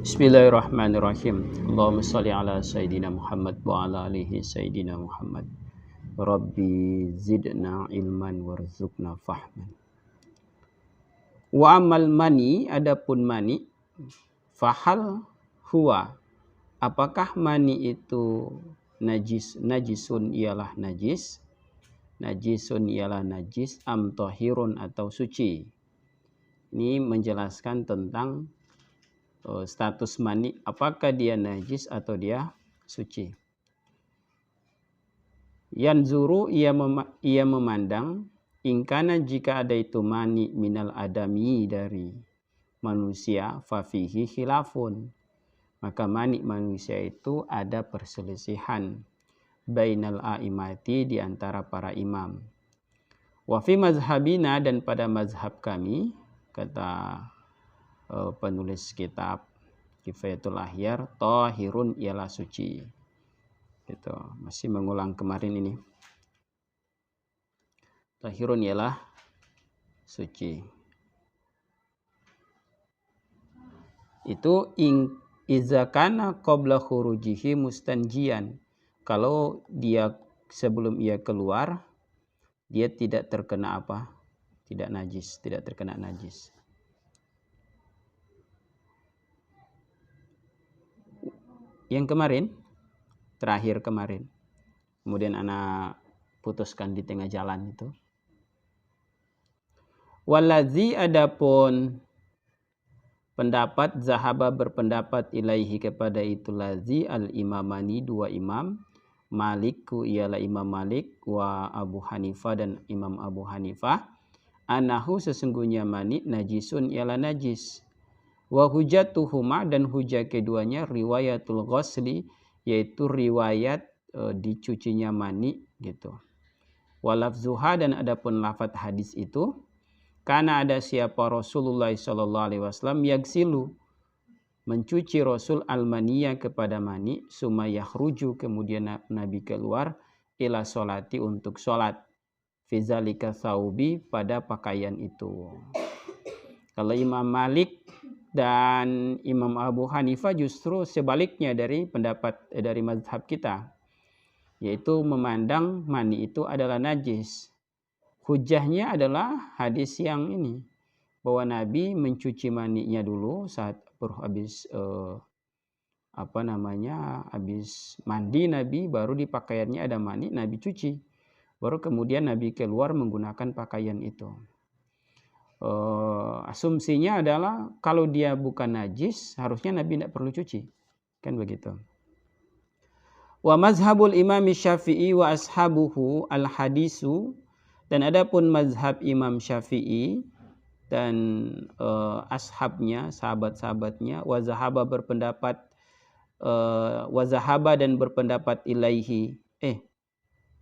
Bismillahirrahmanirrahim. Allahumma shalli ala Sayyidina Muhammad wa ala alihi Sayyidina Muhammad. Rabbi zidna ilman warzuqna fahman. Wa amal mani, adapun mani, fahal huwa, apakah mani itu najisun ialah najis, najisun ialah najis, am tohirun atau suci. Ini menjelaskan tentang status mani, apakah dia najis atau dia suci. Yanzuru, ia memandang, ingkana jika ada itu mani minal adami dari manusia, fafihi khilafun, maka mani manusia itu ada perselisihan bainal a'imati, di antara para imam. Wa fi mazhabina, dan pada mazhab kami, kata penulis kitab Kifayatul Ahyar, tahirun ialah suci. Gitu. Masih mengulang kemarin ini. Tahirun ialah suci. Itu izakana qabla khurujihi mustanjian. Kalau dia sebelum ia keluar, dia tidak terkena apa? Tidak najis, tidak terkena najis. Yang kemarin, terakhir kemarin, kemudian anak putuskan di tengah jalan itu. Waladzi, adapun pendapat, zahaba berpendapat ilaihi kepada itu lazi, al imamani, dua imam, Malikku ialah Imam Malik, wa Abu Hanifah, dan Imam Abu Hanifah, anahu sesungguhnya mani najisun ialah najis. Wa hujatuhuma, dan hujah keduanya riwayatul ghusli, yaitu riwayat dicucinya mani gitu. Walafzuha, dan adapun lafaz hadis itu, karena ada siapa Rasulullah SAW yagsilu, mencuci Rasul al-maniyah kepada mani, sumayah ruju, kemudian Nabi keluar, ila sholati, untuk sholat, fizalika thawbi, pada pakaian itu. Kalau Imam Malik dan Imam Abu Hanifah justru sebaliknya dari pendapat dari mazhab kita, yaitu memandang mani itu adalah najis. Hujahnya adalah hadis yang ini, bahwa Nabi mencuci maninya dulu saat habis habis mandi Nabi, baru di pakaiannya ada mani, Nabi cuci, baru kemudian Nabi keluar menggunakan pakaian itu. Asumsinya adalah kalau dia bukan najis, harusnya Nabi tidak perlu cuci, kan begitu. Wa mazhabul imam Syafi'i wa ashabuhu al hadisu, dan adapun mazhab Imam Syafi'i dan ashabnya, sahabat-sahabatnya, wa zahaba berpendapat, wa zahaba dan berpendapat ilaihi,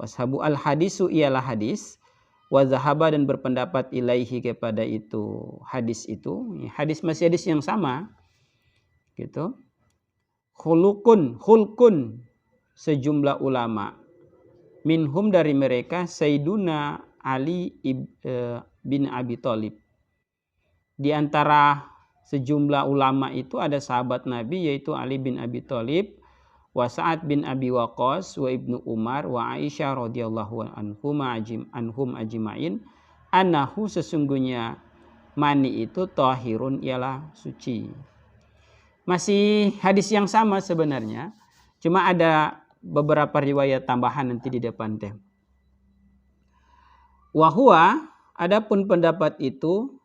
washabu al hadisu ialah hadis, wa zahaba dan berpendapat ilaihi kepada itu hadis itu, hadis masih hadis yang sama gitu. Khulkun sejumlah ulama, minhum dari mereka Sayyiduna Ali bin Abi Thalib. Di antara sejumlah ulama itu ada sahabat Nabi, yaitu Ali bin Abi Thalib, wa Sa'ad bin Abi Waqqas, wa Ibnu Umar, wa Aisyah radhiyallahu anhum ajma'in, annahu sesungguhnya mani itu tahirun ialah suci. Masih hadis yang sama sebenarnya, cuma ada beberapa riwayat tambahan nanti di depan teh. Wa huwa, adapun pendapat itu,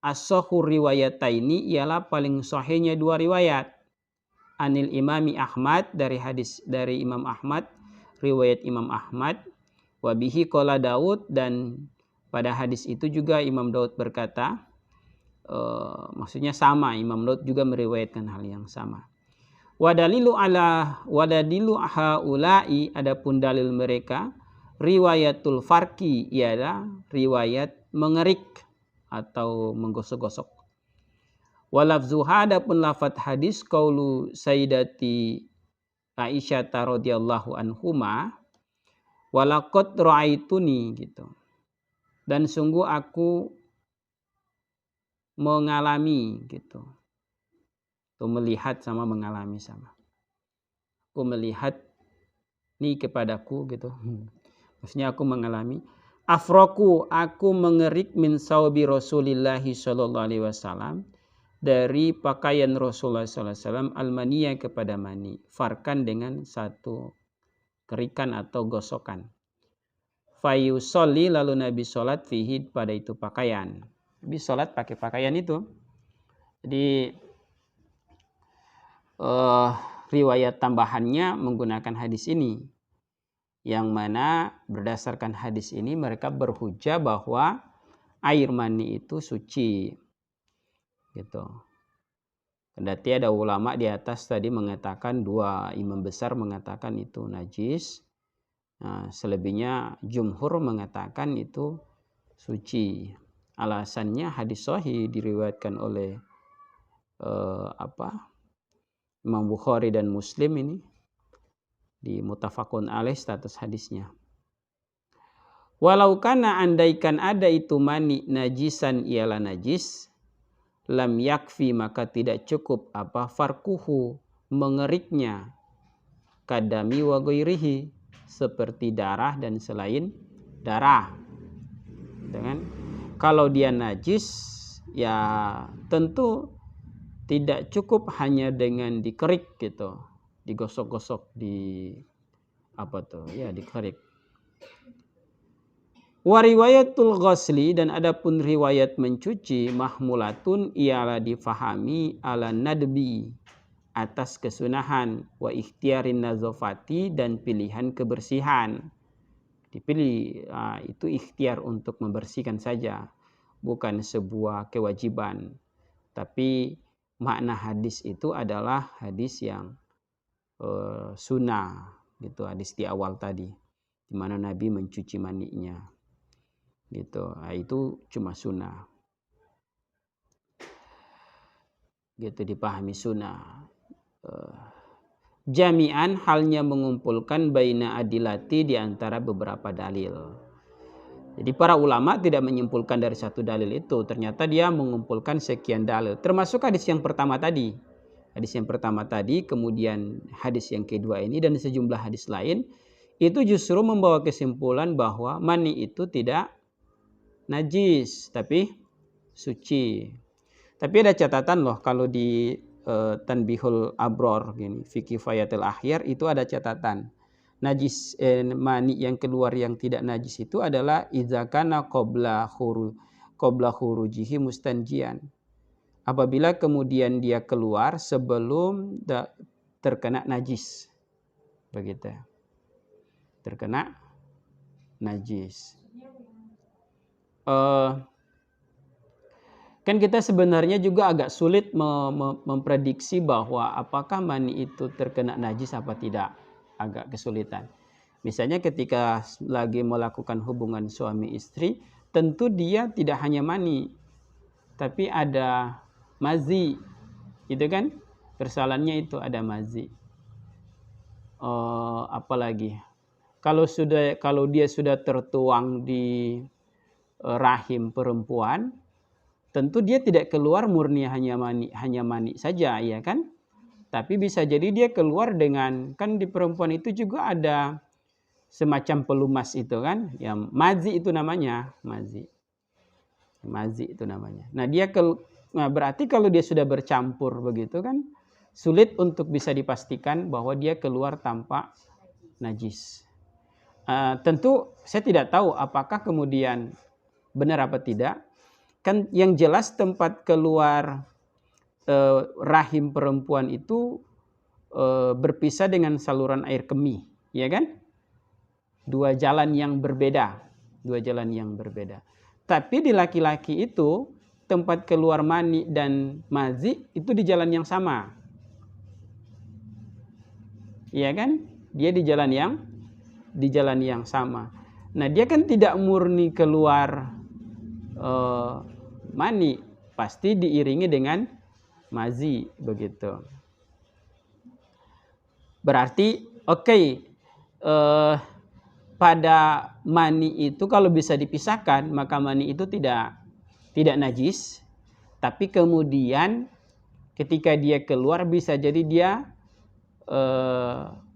as-sahhu riwayataini, ialah paling sahihnya dua riwayat. Anil imami Ahmad, dari hadis dari Imam Ahmad, riwayat Imam Ahmad, wabihi qala Daud, dan pada hadis itu juga Imam Daud berkata, maksudnya sama, Imam Daud juga meriwayatkan hal yang sama. Wadalilu haula'i, adapun dalil mereka, riwayatul farki, ialah riwayat mengerik atau menggosok-gosok. Walafzuha, adapun lafaz hadis, qaulu sayyidati Aisyah radhiyallahu anhuma, walaqad ra'aituni, gitu. Dan sungguh aku mengalami, gitu. Tuh melihat sama mengalami sama. Aku melihat nih kepadaku gitu. Maksudnya aku mengalami. Afroku, aku mengerik min saubi Rasulillahi sallallahu alaihi wasallam, dari pakaian Rasulullah sallallahu alaihi wasallam almaniya kepada mani, farkan dengan satu kerikan atau gosokan. Fayusolli, lalu Nabi sholat fihi, pada itu pakaian. Nabi sholat pakai pakaian itu. Jadi riwayat tambahannya menggunakan hadis ini, yang mana berdasarkan hadis ini mereka berhujjah bahwa air mani itu suci, gitu. Kendati ada ulama di atas tadi mengatakan, dua imam besar mengatakan itu najis. Nah, selebihnya jumhur mengatakan itu suci. Alasannya hadis sahih diriwayatkan oleh Imam Bukhari dan Muslim ini, di muttafaqun alaih status hadisnya. Walau kana, andaikan ada itu mani najisan ialah najis, lam yakfi, maka tidak cukup farkuhu, mengeriknya, kadami wa ghairihi, seperti darah dan selain darah. Dengan kalau dia najis, ya tentu tidak cukup hanya dengan dikerik gitu, digosok-gosok, dikerik. Wa riwayatul ghasli, dan adapun riwayat mencuci, mahmulatun, ialah difahami ala nadbi, atas kesunahan, wa ikhtiarin nazofati, dan pilihan kebersihan. Dipilih, itu ikhtiar untuk membersihkan saja, bukan sebuah kewajiban. Tapi makna hadis itu adalah hadis yang sunnah, gitu, hadis di awal tadi, di mana Nabi mencuci maninya, gitu. Itu cuma sunnah, gitu, dipahami sunnah. Jami'an, halnya mengumpulkan baina adilati, di antara beberapa dalil. Jadi para ulama tidak menyimpulkan dari satu dalil itu, ternyata dia mengumpulkan sekian dalil, termasuk hadis yang pertama tadi. Hadis yang pertama tadi, kemudian hadis yang kedua ini, dan sejumlah hadis lain, itu justru membawa kesimpulan bahwa mani itu tidak najis, tapi suci. Tapi ada catatan loh, kalau di Tanbihul Abror gini, fi Kifayatul Akhyar, itu ada catatan. Najis mani yang keluar yang tidak najis itu adalah idza kana qabla khurujihi mustanjian. Apabila kemudian dia keluar sebelum terkena najis. Begitu. Terkena najis. Kan kita sebenarnya juga agak sulit memprediksi bahwa apakah mani itu terkena najis apa tidak. Agak kesulitan. Misalnya ketika lagi melakukan hubungan suami istri, tentu dia tidak hanya mani, tapi ada mazi, gitu kan? Persoalannya itu ada mazi. Apalagi kalau dia sudah tertuang di rahim perempuan, tentu dia tidak keluar murni hanya mani saja, ya kan? Tapi bisa jadi dia keluar dengan, kan di perempuan itu juga ada semacam pelumas itu kan, yang mazi itu namanya, mazi itu namanya. Nah berarti kalau dia sudah bercampur begitu kan, sulit untuk bisa dipastikan bahwa dia keluar tanpa najis. Tentu saya tidak tahu apakah kemudian benar apa tidak. Kan yang jelas tempat keluar rahim perempuan itu berpisah dengan saluran air kemih, ya kan? Dua jalan yang berbeda. Tapi di laki-laki itu tempat keluar mani dan mazi itu di jalan yang sama, ya kan? Dia di jalan yang sama. Nah dia kan tidak murni keluar mani, pasti diiringi dengan mazi, begitu. Berarti pada mani itu kalau bisa dipisahkan, maka mani itu tidak najis. Tapi kemudian ketika dia keluar bisa jadi dia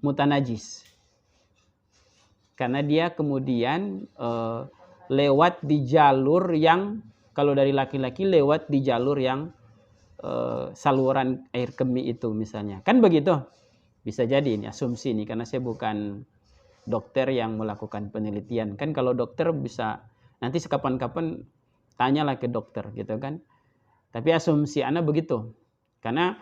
mutanajis. Karena dia kemudian lewat di jalur yang, kalau dari laki-laki lewat di jalur yang saluran air kemih itu misalnya. Kan begitu? Bisa jadi ini asumsi nih, karena saya bukan dokter yang melakukan penelitian. Kan kalau dokter bisa, nanti sekapan-kapan tanyalah ke dokter gitu kan. Tapi asumsi ana begitu. Karena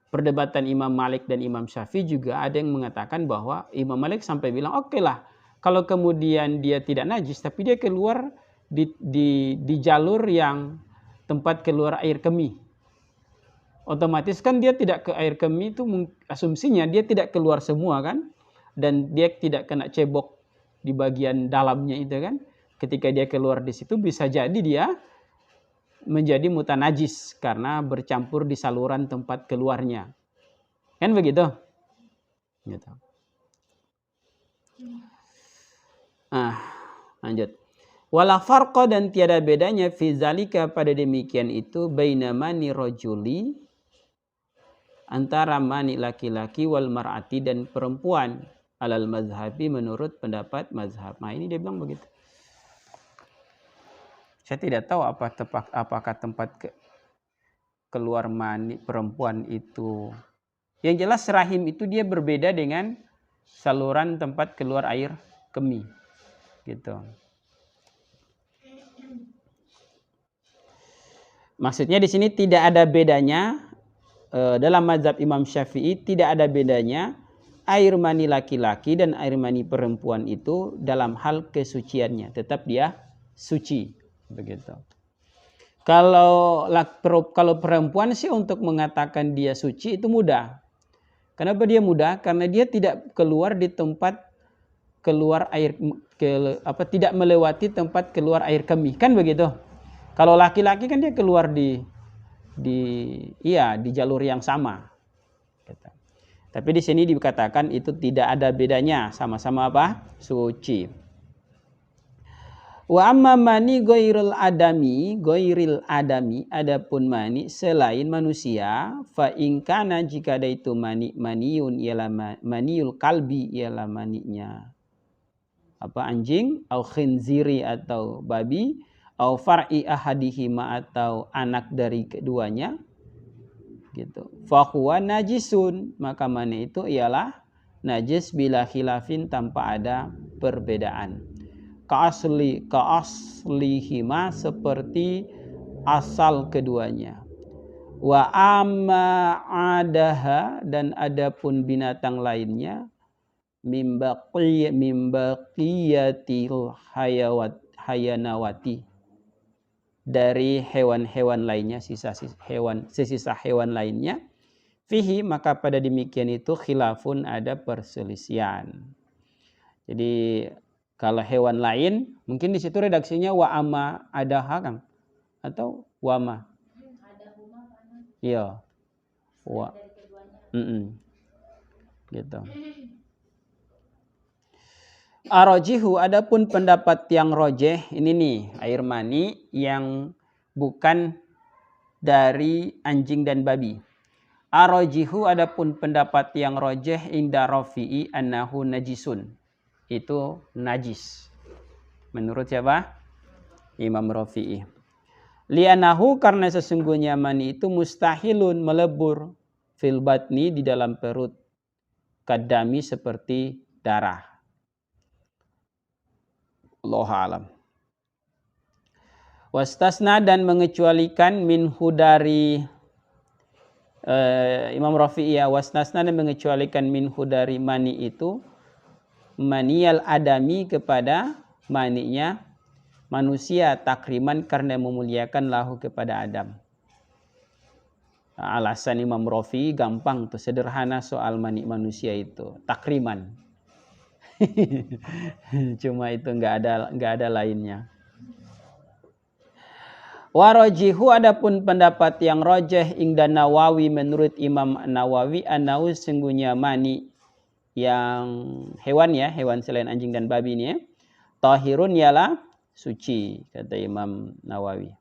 perdebatan Imam Malik dan Imam Syafi'i juga ada yang mengatakan bahwa Imam Malik sampai bilang oke lah kalau kemudian dia tidak najis tapi dia keluar di jalur yang tempat keluar air kemih. Otomatis kan dia tidak ke air kemih itu, asumsinya dia tidak keluar semua kan, dan dia tidak kena cebok di bagian dalamnya itu kan. Ketika dia keluar di situ bisa jadi dia menjadi mutanajis karena bercampur di saluran tempat keluarnya. Kan begitu? Gitu. Lanjut. Wala farqa, dan tiada bedanya fi zalika pada demikian itu baina mani rajuli, antara mani laki-laki, wal mar'ati dan perempuan, alal mazhabi menurut pendapat mazhab. Nah ini dia bilang begitu. Saya tidak tahu apakah tempat keluar mani perempuan itu. Yang jelas rahim itu dia berbeda dengan saluran tempat keluar air kemih. Gitu. Maksudnya di sini tidak ada bedanya, dalam mazhab Imam Syafi'i tidak ada bedanya air mani laki-laki dan air mani perempuan itu dalam hal kesuciannya, tetap dia suci. Begitu. Kalau perempuan sih untuk mengatakan dia suci itu mudah. Kenapa dia mudah? Karena dia tidak keluar di tempat keluar air, tidak melewati tempat keluar air kemih, kan begitu. Kalau laki-laki kan dia keluar di jalur yang sama. Gitu. Tapi di sini dikatakan itu tidak ada bedanya, sama-sama apa? Suci. Wa amma mani ghairil adami, adapun mani selain manusia, fa in kana, jika ada itu maniun ialah maniul kalbi, ialah maninya anjing, au khinziri atau babi, au far'i ahadihima atau anak dari keduanya, gitu. Fa huwa najisun, maka mani itu ialah najis bila khilafin, tanpa ada perbedaan. Ka'aslihima, seperti asal keduanya. Wa amma adaha, dan adapun binatang lainnya, mimbaqiyatil hayanawati, dari hewan-hewan lainnya, sisa hewan lainnya, fihi, maka pada demikian itu khilafun, ada perselisihan. Jadi kalau hewan lain, mungkin di situ redaksinya wa amma adaha kan, atau wama. Iya. Wa. Gitu. Arajihu, adapun pendapat yang rojeh, ini nih air mani yang bukan dari anjing dan babi. Arajihu, adapun pendapat yang rojeh inda Rafi'i annahu najisun, itu najis. Menurut siapa? Imam Rafi'i. Li'anahu, karena sesungguhnya mani itu mustahilun, melebur, fil batni, di dalam perut, kadami, seperti darah. Allahu a'lam. Wastasna, dan mengecualikan minhu dari Imam Rafi'i, ya, wastasna, dan mengecualikan minhu dari mani itu, maniyal adami, kepada maninya manusia, takriman, karena memuliakan lahu, kepada Adam. Alasan Imam Rafi'i gampang tuh, sederhana soal mani manusia itu, takriman. Cuma itu, enggak ada lainnya. Warajihu, adapun pendapat yang rajih ingda Nawawi, menurut Imam Nawawi, anau, sungguhnya mani yang hewan, ya, hewan selain anjing dan babi ini, ya, tahirun, ialah suci, kata Imam Nawawi.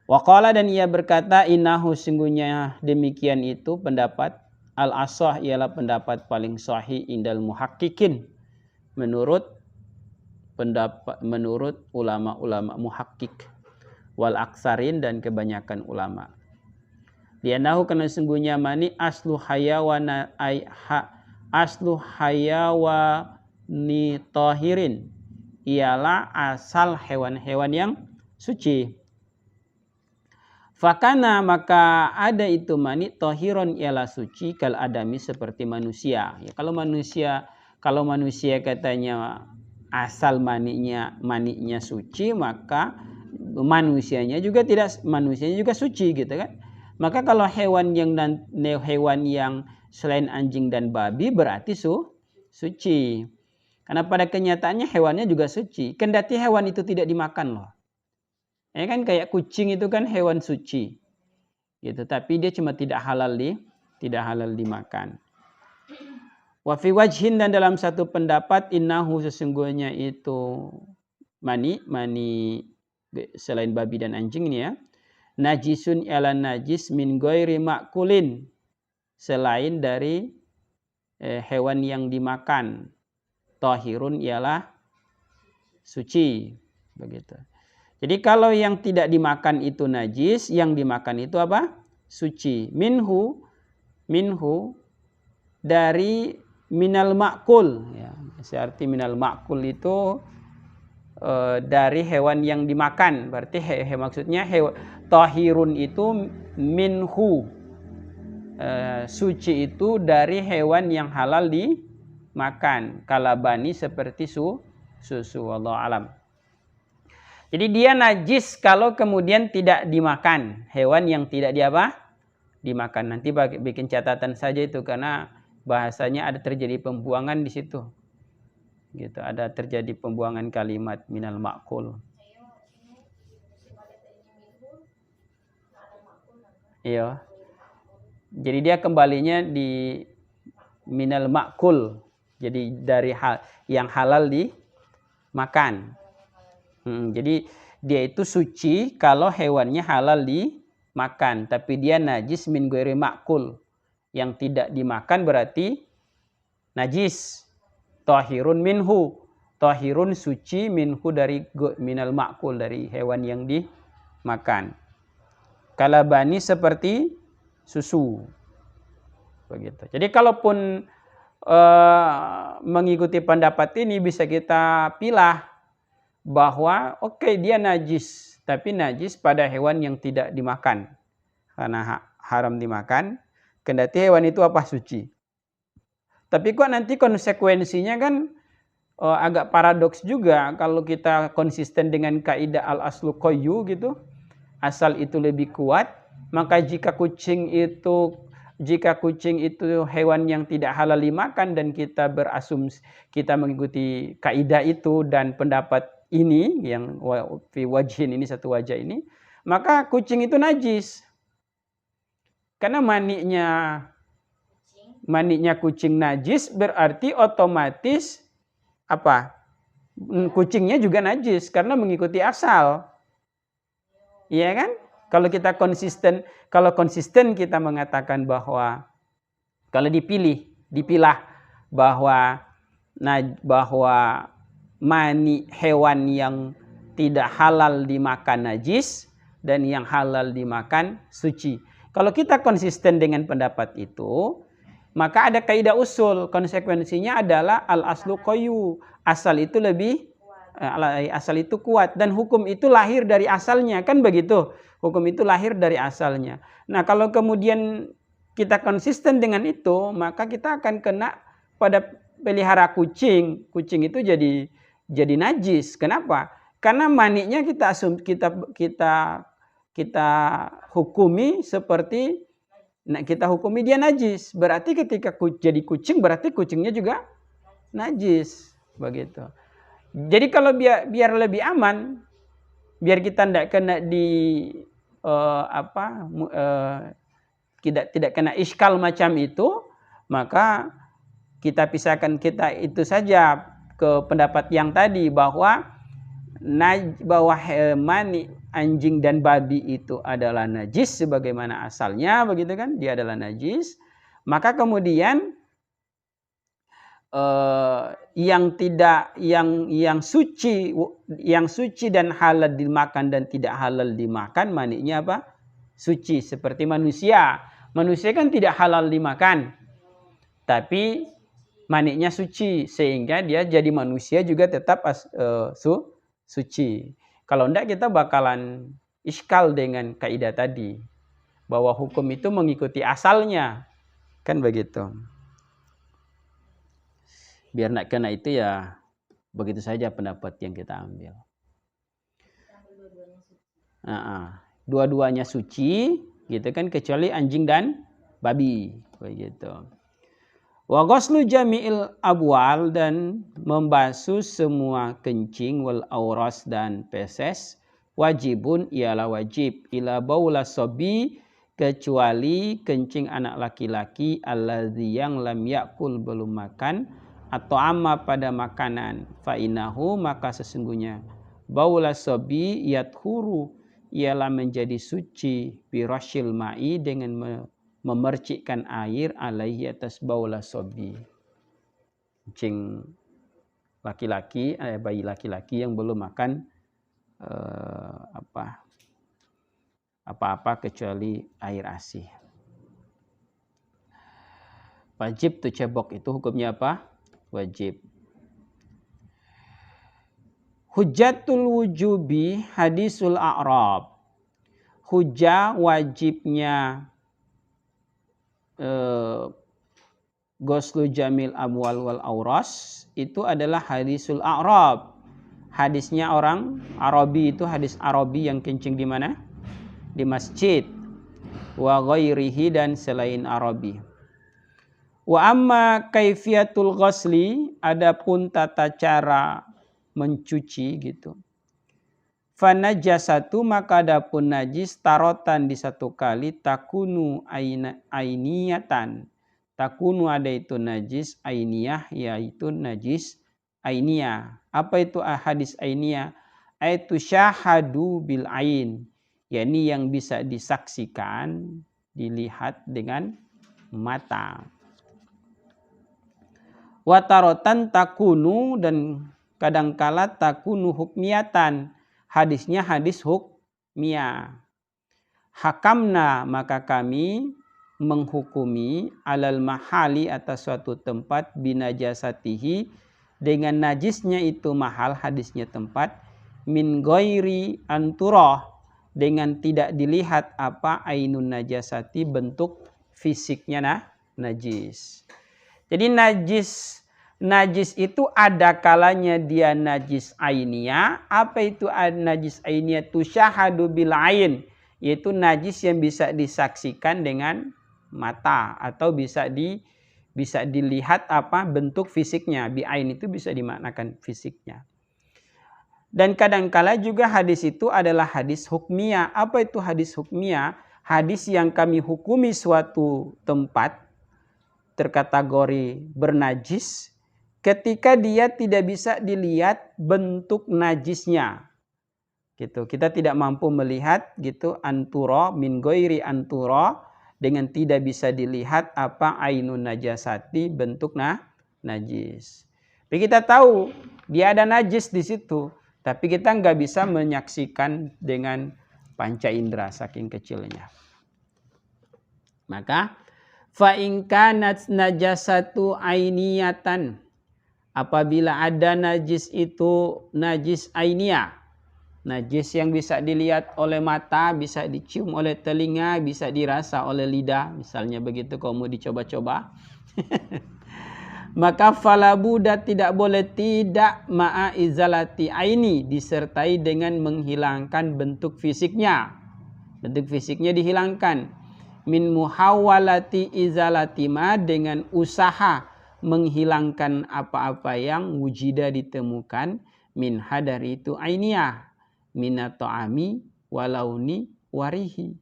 Wa qala, dan ia berkata, innahu, sungguhnya demikian itu pendapat al-ashah, ialah pendapat paling sahih indal muhaqqiqin, menurut ulama-ulama muhakkik, wal aksarin, dan kebanyakan ulama. Lianahu, karena sungguhnya mani aslu hayawani tahirin, ialah asal hewan-hewan yang suci. Fakana, maka ada itu mani tahiron, ialah suci, kal adami, seperti manusia. Ya, kalau manusia katanya asal maninya suci, maka manusianya juga suci gitu kan. Maka kalau hewan yang selain anjing dan babi berarti suci. Karena pada kenyataannya hewannya juga suci. Kendati hewan itu tidak dimakan loh. Ya kan, kayak kucing itu kan hewan suci. Gitu, tapi dia cuma tidak halal dimakan. Wa fi wajhin, dan dalam satu pendapat, innahu, sesungguhnya itu mani selain babi dan anjing ini ya, najisun, ialah najis, min ghairi makulin, selain dari hewan yang dimakan, tahirun, ialah suci, begitu. Jadi kalau yang tidak dimakan itu najis, yang dimakan itu apa? Suci. Minhu dari minal ma'kul, ya. Searti minal ma'kul itu dari hewan yang dimakan. Berarti maksudnya tahirun itu minhu, suci itu dari hewan yang halal dimakan. Kalabani, seperti susu. Wallahu alam. Jadi dia najis kalau kemudian tidak dimakan, hewan yang tidak dimakan. Nanti bikin catatan saja itu, karena bahasanya ada terjadi pembuangan di situ. Gitu, ada terjadi pembuangan kalimat minal ma'kul. Iya. Jadi dia kembalinya di minal ma'kul. Jadi dari yang halal dimakan. Jadi dia itu suci kalau hewannya halal dimakan, tapi dia najis min ghairi ma'kul, yang tidak dimakan berarti najis. Tahirun minhu, tahirun suci, minhu dari minal ma'kul, dari hewan yang dimakan. Kalabani, seperti susu, begitu. Jadi kalaupun mengikuti pendapat ini, bisa kita pilah bahwa dia najis, tapi najis pada hewan yang tidak dimakan, karena haram dimakan, kendati hewan itu suci. Tapi kok nanti konsekuensinya kan agak paradoks juga kalau kita konsisten dengan kaidah al-aslu qayyu gitu, asal itu lebih kuat. Maka jika kucing itu hewan yang tidak halal dimakan, dan kita berasumsi, kita mengikuti kaidah itu dan pendapat ini yang fi wajhin ini, satu wajah ini, maka kucing itu najis. Karena maninya kucing najis, berarti otomatis kucingnya juga najis karena mengikuti asal. Iya kan? Kalau kita konsisten kita mengatakan bahwa kalau dipilah bahwa mani hewan yang tidak halal dimakan najis, dan yang halal dimakan suci. Kalau kita konsisten dengan pendapat itu, maka ada kaidah usul. Konsekuensinya adalah al-aslu qayyu, asal itu kuat, dan hukum itu lahir dari asalnya, kan begitu? Hukum itu lahir dari asalnya. Nah, kalau kemudian kita konsisten dengan itu, maka kita akan kena pada pelihara kucing. Kucing itu jadi najis. Kenapa? Karena maninya kita hukumi seperti kita hukumi dia najis. Berarti ketika jadi kucing, berarti kucingnya juga najis, begitu. Jadi kalau biar lebih aman, biar kita tidak kena tidak kena iskal macam itu, maka kita pisahkan itu saja ke pendapat yang tadi, bahwa mani anjing dan babi itu adalah najis sebagaimana asalnya, begitu kan, dia adalah najis, maka kemudian yang suci dan halal dimakan dan tidak halal dimakan, maniknya apa? Suci. Seperti manusia kan tidak halal dimakan, tapi maniknya suci, sehingga dia jadi manusia juga tetap suci. Kalau enggak kita bakalan iskal dengan kaidah tadi, bahwa hukum itu mengikuti asalnya, kan begitu. Biar nak kena itu ya begitu saja pendapat yang kita ambil. Dua-duanya suci, gitu kan, kecuali anjing dan babi, begitu. Wa ghuslu jami'il abwal, dan membasuh semua kencing, wal auras dan feses, wajibun ialah wajib, ila baula sobi, kecuali kencing anak laki-laki, alladzi yang lam yakul belum makan, atau amma pada makanan, fa'inahu maka sesungguhnya baula sobi yathuru ialah menjadi suci, birashil ma'i dengan memercikkan air alaihi atas baula sobi, kencing laki-laki, bayi laki-laki yang belum makan apa-apa kecuali air ASI. Wajib tuh cebok, itu hukumnya apa? Wajib. Hujjatul wujubi hadisul a'rab. Hujjah wajibnya ghuslu jamil amwal wal auras itu adalah hadisul a'rab. Hadisnya orang Arabi, itu hadis Arabi yang kencing di mana? Di masjid. Wa ghairihi, dan selain Arabi. Wa amma kaifiyatul ghusli, adapun tata cara mencuci gitu. Fa najasatu, maka adapun najis, tarotan di satu kali, takunu ainiyatan. Takunu ada itu najis ainiyah, yaitu najis ainiyah. Apa itu hadis ainiyah? Aitu syahadu bil ain, yakni yang bisa disaksikan, dilihat dengan mata. Watarotan takunu, dan kadangkala takunu hukmiyatan, hadisnya hadis hukmiyah. Hakamna, maka kami menghukumi, alal mahali atas suatu tempat, binajasatihi dengan najisnya itu mahal, hadisnya tempat, min ghairi anturah, dengan tidak dilihat apa ainun najasati, bentuk fisiknya najis. Jadi najis itu ada kalanya dia najis ainiyah. Apa itu najis ainiyah? Tusyahadu bil ain, yaitu najis yang bisa disaksikan dengan mata, atau bisa dilihat apa bentuk fisiknya. Bi ain itu bisa dimaknakan fisiknya. Dan kadangkala juga hadis itu adalah hadis hukmiyah. Apa itu hadis hukmiyah? Hadis yang kami hukumi suatu tempat terkategori bernajis ketika dia tidak bisa dilihat bentuk najisnya. Gitu. Kita tidak mampu melihat gitu anturo min ghairi anturo, dengan tidak bisa dilihat apa ainun najasati, bentuk najis. Tapi kita tahu dia ada najis di situ, tapi kita nggak bisa menyaksikan dengan panca indera saking kecilnya. Maka fa in kanat najasatu ainiyatan, apabila ada najis itu najis ainiyah, najis yang bisa dilihat oleh mata, bisa dicium oleh telinga, bisa dirasa oleh lidah, misalnya begitu, kalau mau dicoba-coba. Maka falabuda, tidak boleh tidak, ma'a izalati aini, disertai dengan menghilangkan bentuk fisiknya. Bentuk fisiknya dihilangkan. Min muhawalati izalati ma, dengan usaha menghilangkan apa-apa yang wujida ditemukan, min hadari itu ainiyah, minat ta'ami walauni warihi,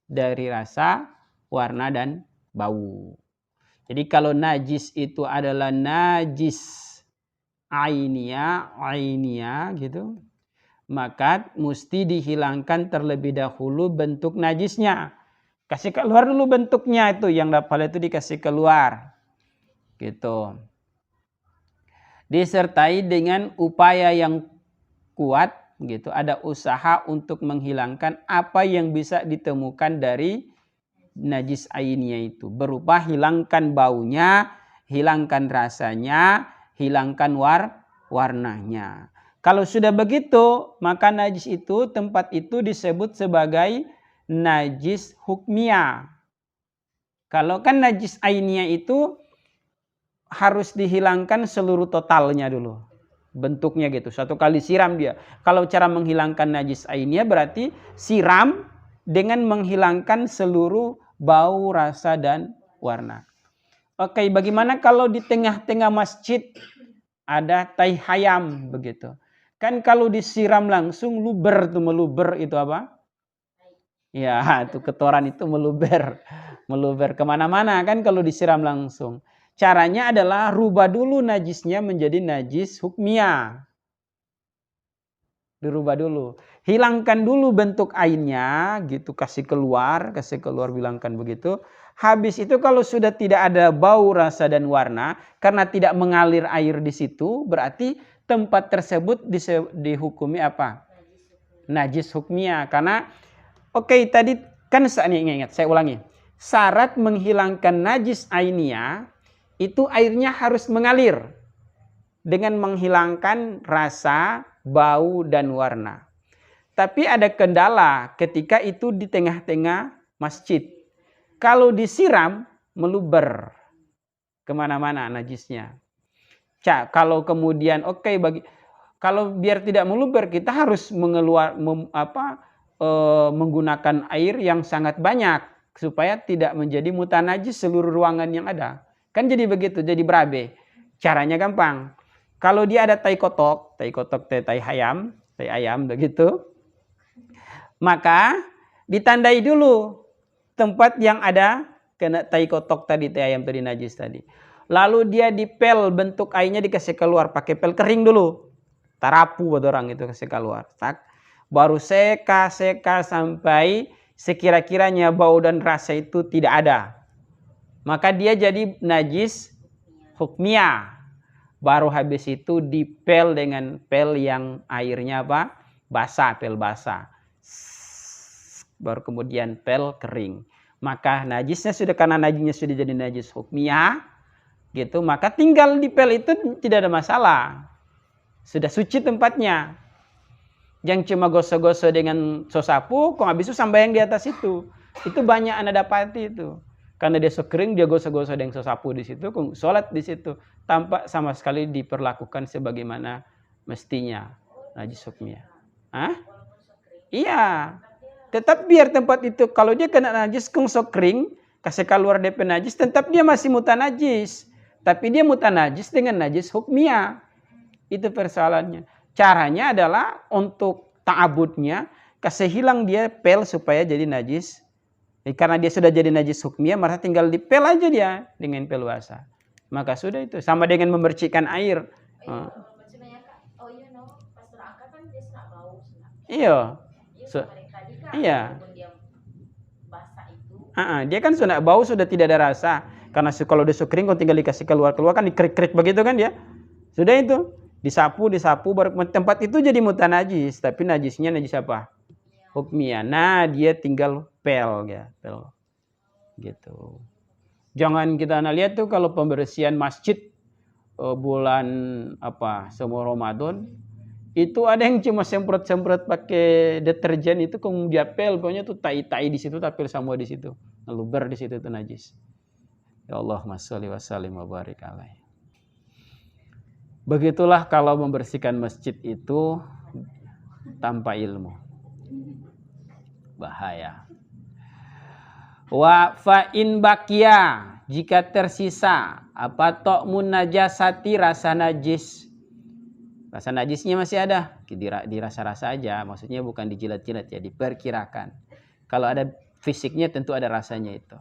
dari rasa, warna dan bau. Jadi kalau najis itu adalah najis ainiyah gitu, maka mesti dihilangkan terlebih dahulu bentuk najisnya. Kasih keluar dulu bentuknya itu, yang dapal itu dikasih keluar. Gitu. Disertai dengan upaya yang kuat, gitu. Ada usaha untuk menghilangkan apa yang bisa ditemukan dari najis ainnya itu. Berupa hilangkan baunya, hilangkan rasanya, hilangkan warnanya. Kalau sudah begitu, maka najis itu, tempat itu disebut sebagai najis hukmiyah. Kalau kan najis ainnya itu harus dihilangkan seluruh totalnya dulu. Bentuknya gitu, satu kali siram dia. Kalau cara menghilangkan najis ainnya berarti siram dengan menghilangkan seluruh bau, rasa, dan warna. Oke, bagaimana kalau di tengah-tengah masjid ada tai hayam begitu? Kan kalau disiram langsung luber tuh, meluber itu apa? Ya, itu kotoran itu meluber kemana-mana kan kalau disiram langsung. Caranya adalah rubah dulu najisnya menjadi najis hukmiyah. Dirubah dulu. Hilangkan dulu bentuk ainnya gitu, kasih keluar, bilangkan begitu. Habis itu kalau sudah tidak ada bau, rasa, dan warna karena tidak mengalir air di situ, berarti tempat tersebut dihukumi apa? Najis hukmiyah. Karena tadi kan ingat, saya ulangi. Syarat menghilangkan najis ainiyah itu airnya harus mengalir dengan menghilangkan rasa, bau, dan warna. Tapi ada kendala ketika itu di tengah-tengah masjid. Kalau disiram, meluber kemana-mana najisnya. Kalau kemudian kalau biar tidak meluber, kita harus menggunakan air yang sangat banyak supaya tidak menjadi mutanajis seluruh ruangan yang ada. Kan jadi begitu, jadi berabe. Caranya gampang. Kalau dia ada tai kotok, tai ayam begitu, maka ditandai dulu tempat yang ada kena tai kotok tadi, tai ayam tadi, najis tadi. Lalu dia dipel, bentuk airnya dikasih keluar pakai pel kering dulu. Tarapu buat orang itu kasih keluar. Baru seka sampai sekira-kiranya bau dan rasa itu tidak ada. Maka dia jadi najis hukmiyah. Baru habis itu dipel dengan pel yang airnya apa? Basah, pel basah. Baru kemudian pel kering. Maka najisnya sudah, karena najisnya sudah jadi najis hukmiyah, gitu. Maka tinggal di pel itu tidak ada masalah. Sudah suci tempatnya. Yang cuma gosok-gosok dengan sosapu, kok habis itu sambayang di atas itu. Itu banyak Anda dapati itu. Karena dia kering, dia gosok-gosok dengan sosapu di situ, sholat di situ, tanpa sama sekali diperlakukan sebagaimana mestinya najis hukmiyah. Iya, tetap biar tempat itu kalau dia kena najis kering, kasih keluar DP najis, tetap dia masih mutanajis, tapi dia mutanajis dengan najis hukmiyah. Itu persoalannya. Caranya adalah untuk ta'abudnya, kasih hilang dia pel supaya jadi najis. Karena dia sudah jadi najis hukmiyah, maka tinggal dipel aja dia dengan pel basah. Maka sudah itu. Sama dengan membersihkan air. Iya. Iya. Dia kan sudah bau, sudah tidak ada rasa. Karena kalau dia kering, kalau tinggal dikasih keluar kan dikerik-kerik begitu kan dia. Sudah itu. Disapu, baru tempat itu jadi mutanajis. Tapi najisnya najis apa? Hukmiyah. Nah, dia tinggal pel ya, pel. Gitu. Jangan kita lihat tuh kalau pembersihan masjid bulan semua Ramadan, itu ada yang cuma semprot-semprot pakai deterjen itu, kemudian pel, pokoknya tuh tai-tai di situ, tapi semua di situ. Ngeluber di situ tuh najis. Ya Allahumma sholli wa sallim wa barik alaihi. Begitulah kalau membersihkan masjid itu tanpa ilmu. Bahaya. Wa fa in bakia, jika tersisa tokmun najasati, rasa najis. Rasa najisnya masih ada, dirasa-rasa aja, maksudnya bukan dijilat-jilat ya, diperkirakan. Kalau ada fisiknya tentu ada rasanya itu.